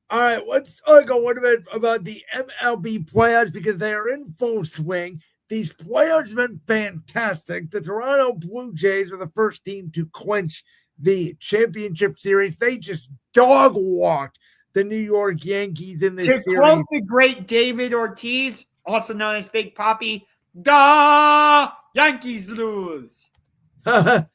All right, let's talk a little bit about the MLB playoffs because they are in full swing. These playoffs have been fantastic. The Toronto Blue Jays are the first team to clinch the championship series. They just dog walked the New York Yankees in To this quote series. the great David Ortiz, also known as Big Poppy, the Yankees lose. And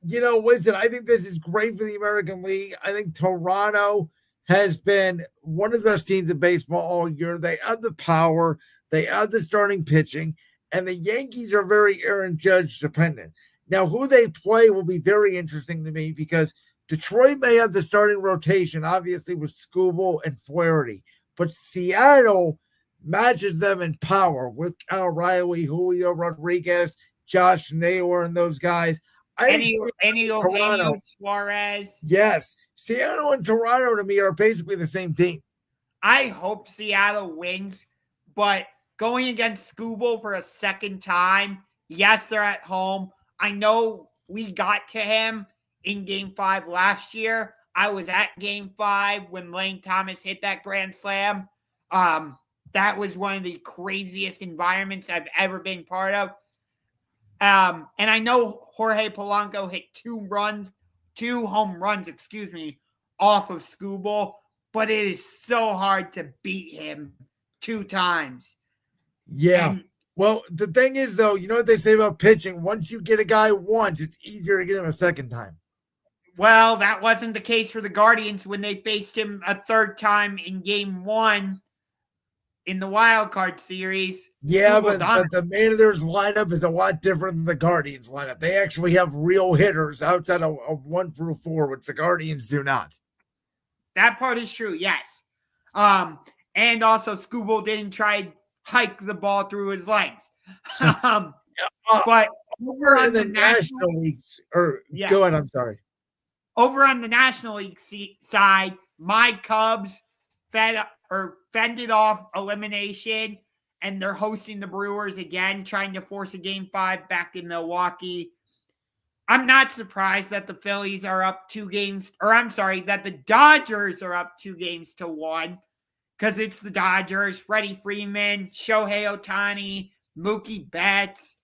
listen, I think this is great for the American League. I think Toronto has been one of the best teams in baseball all year. They have the power, they have the starting pitching, and the Yankees are very Aaron Judge dependent. Now, who they play will be very interesting to me because Detroit may have the starting rotation, obviously, with Scooble and Flaherty, but Seattle matches them in power with Kyle Riley, Julio Rodriguez, Josh Naylor, and those guys. I think Eugenio Toronto. Suarez. Yes. Seattle and Toronto to me are basically the same team. I hope Seattle wins, but going against Scooble for a second time, yes, they're at home. I know we got to him in Game 5 last year. I was at Game 5 when Lane Thomas hit that grand slam. That was one of the craziest environments I've ever been part of. And I know Jorge Polanco hit two home runs, off of Scooble, but it is so hard to beat him two times. Yeah. Well, the thing is, though, you know what they say about pitching? Once you get a guy once, it's easier to get him a second time. Well, that wasn't the case for the Guardians when they faced him a third time in Game 1 in the wild card series. Yeah, but the Mariners lineup is a lot different than the Guardians lineup. They actually have real hitters outside of 1 through 4, which the Guardians do not. That part is true, yes. And also Scooble didn't try to hike the ball through his legs. But over in the National Leagues, go ahead, I'm sorry. Over on the National League side, my Cubs fended off elimination, and they're hosting the Brewers again, trying to force a Game 5 back in Milwaukee. I'm not surprised that the Phillies are up 2 games, that the Dodgers are up 2-1, because it's the Dodgers, Freddie Freeman, Shohei Ohtani, Mookie Betts.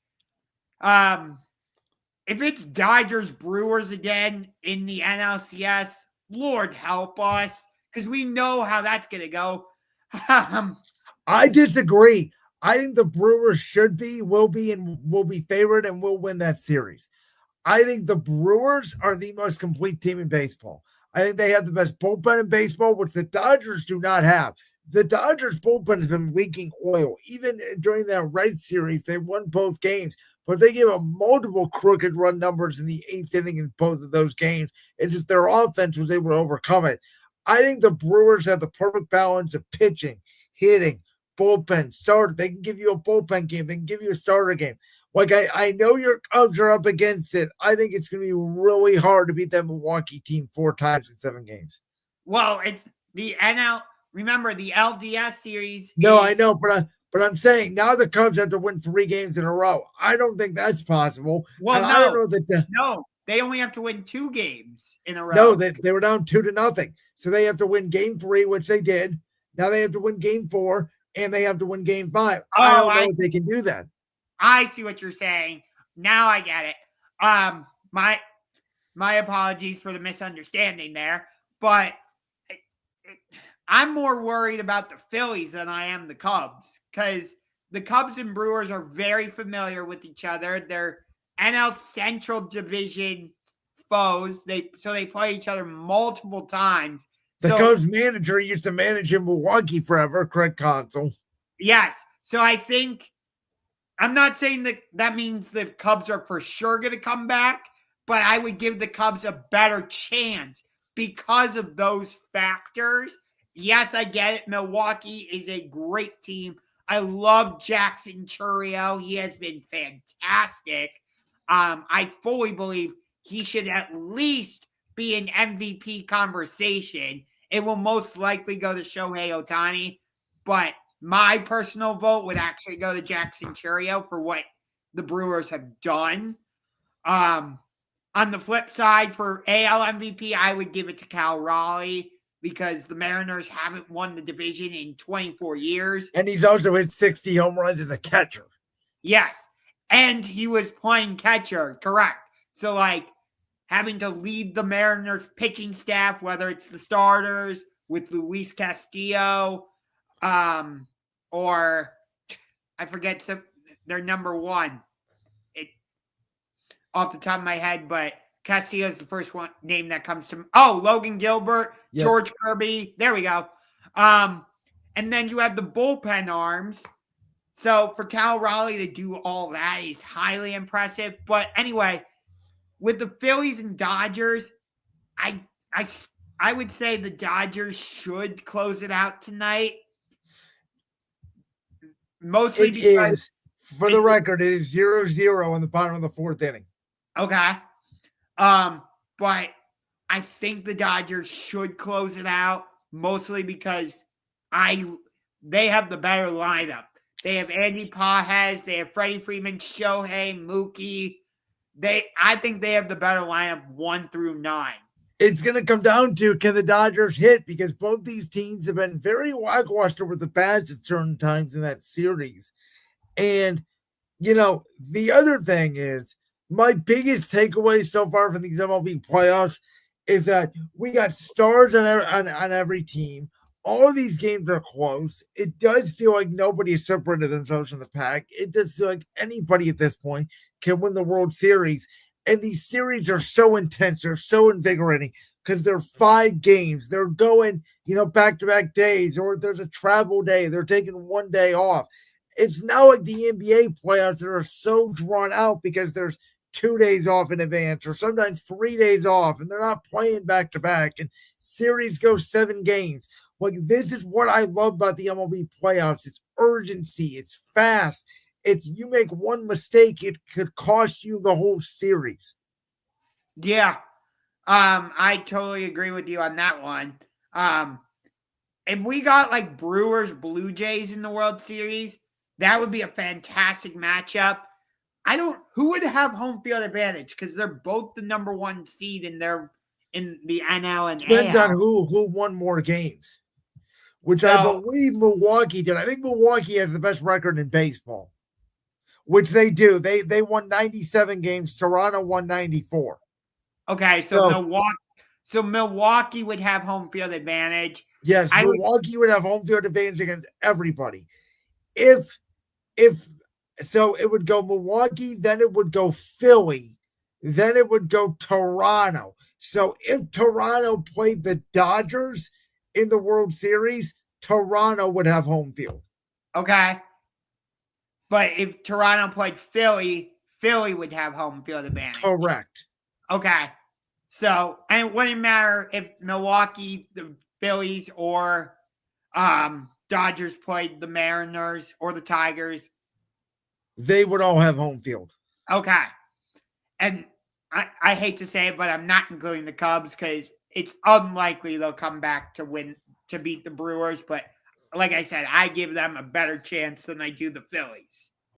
If it's Dodgers Brewers again in the NLCS, Lord help us, because we know how that's going to go. I disagree. I think the Brewers will be favored and will win that series. I think the Brewers are the most complete team in baseball. I think they have the best bullpen in baseball, which the Dodgers do not have. The Dodgers bullpen has been leaking oil. Even during that Red Series, they won both games, but they gave up multiple crooked run numbers in the 8th inning in both of those games. It's just their offense was able to overcome it. I think the Brewers have the perfect balance of pitching, hitting, bullpen, starter. They can give you a bullpen game. They can give you a starter game. Like, I know your Cubs are up against it. I think it's going to be really hard to beat that Milwaukee team 4 times in 7 games. Well, it's the remember, the LDS series. No, I know, but I'm saying now the Cubs have to win 3 games in a row. I don't think that's possible. Well, no, I don't know that no, they only have to win 2 games in a row. No, they were down 2-0. So they have to win Game 3, which they did. Now they have to win Game 4, and they have to win Game 5. I don't know if they can do that. I see what you're saying. Now I get it. My apologies for the misunderstanding there, but I'm more worried about the Phillies than I am the Cubs, because the Cubs and Brewers are very familiar with each other. They're NL Central Division foes. They play each other multiple times. The Cubs manager used to manage in Milwaukee forever, Craig Counsell. Yes. So I think, I'm not saying that means the Cubs are for sure going to come back, but I would give the Cubs a better chance because of those factors. Yes, I get it. Milwaukee is a great team. I love Jackson Chourio. He has been fantastic. I fully believe he should at least be an MVP conversation. It will most likely go to Shohei Ohtani, but my personal vote would actually go to Jackson Chourio for what the Brewers have done. On the flip side, for AL MVP, I would give it to Cal Raleigh. because the Mariners haven't won the division in 24 years. And he's also hit 60 home runs as a catcher. Yes. And he was playing catcher, correct. So, like, having to lead the Mariners pitching staff, whether it's the starters with Luis Castillo, or I forget their number one. Off the top of my head, but Castillo is the first one name that comes to. Oh, Logan Gilbert, Yep. George Kirby. There we go. And then you have the bullpen arms. So for Cal Raleigh to do all that is highly impressive. But anyway, with the Phillies and Dodgers, I would say the Dodgers should close it out tonight. Mostly because for the record, it is 0-0 in the bottom of the fourth inning. Okay. But I think the Dodgers should close it out, mostly because they have the better lineup. They have Andy Pages, they have Freddie Freeman, Shohei, Mookie. I think they have the better lineup 1 through 9. It's going to come down to, can the Dodgers hit? Because both these teams have been very lackluster with the bats at certain times in that series. And, the other thing is, my biggest takeaway so far from these MLB playoffs is that we got stars on every team. All of these games are close. It does feel like nobody has separated themselves from the pack. It does feel like anybody at this point can win the World Series. And these series are so intense. They're so invigorating because they're 5 games. They're going, back-to-back days, or there's a travel day. They're taking one day off. It's now like the NBA playoffs that are so drawn out because there's 2 days off in advance, or sometimes 3 days off, and they're not playing back-to-back, and series go 7 games. Like, this is what I love about the MLB playoffs. It's urgency. It's fast. It's, you make one mistake, it could cost you the whole series. Yeah. I totally agree with you on that one. If we got like Brewers, Blue Jays in the World Series, that would be a fantastic matchup. Who would have home field advantage? Because they're both the number 1 seed in the NL and Depends AL. on who won more games, which I believe Milwaukee did. I think Milwaukee has the best record in baseball, which they do. They won 97 games. Toronto won 94. Okay, so Milwaukee would have home field advantage. Yes, Milwaukee would have home field advantage against everybody. So it would go Milwaukee, then it would go Philly, then it would go Toronto. So if Toronto played the Dodgers in the World Series, Toronto would have home field. Okay. But if Toronto played Philly, Philly would have home field advantage. Correct. Okay. So, and it wouldn't matter if Milwaukee, the Phillies, or Dodgers played the Mariners or the Tigers. They would all have home field. Okay. And I hate to say it, but I'm not including the Cubs because it's unlikely they'll come back to beat the Brewers. But like I said, I give them a better chance than I do the Phillies.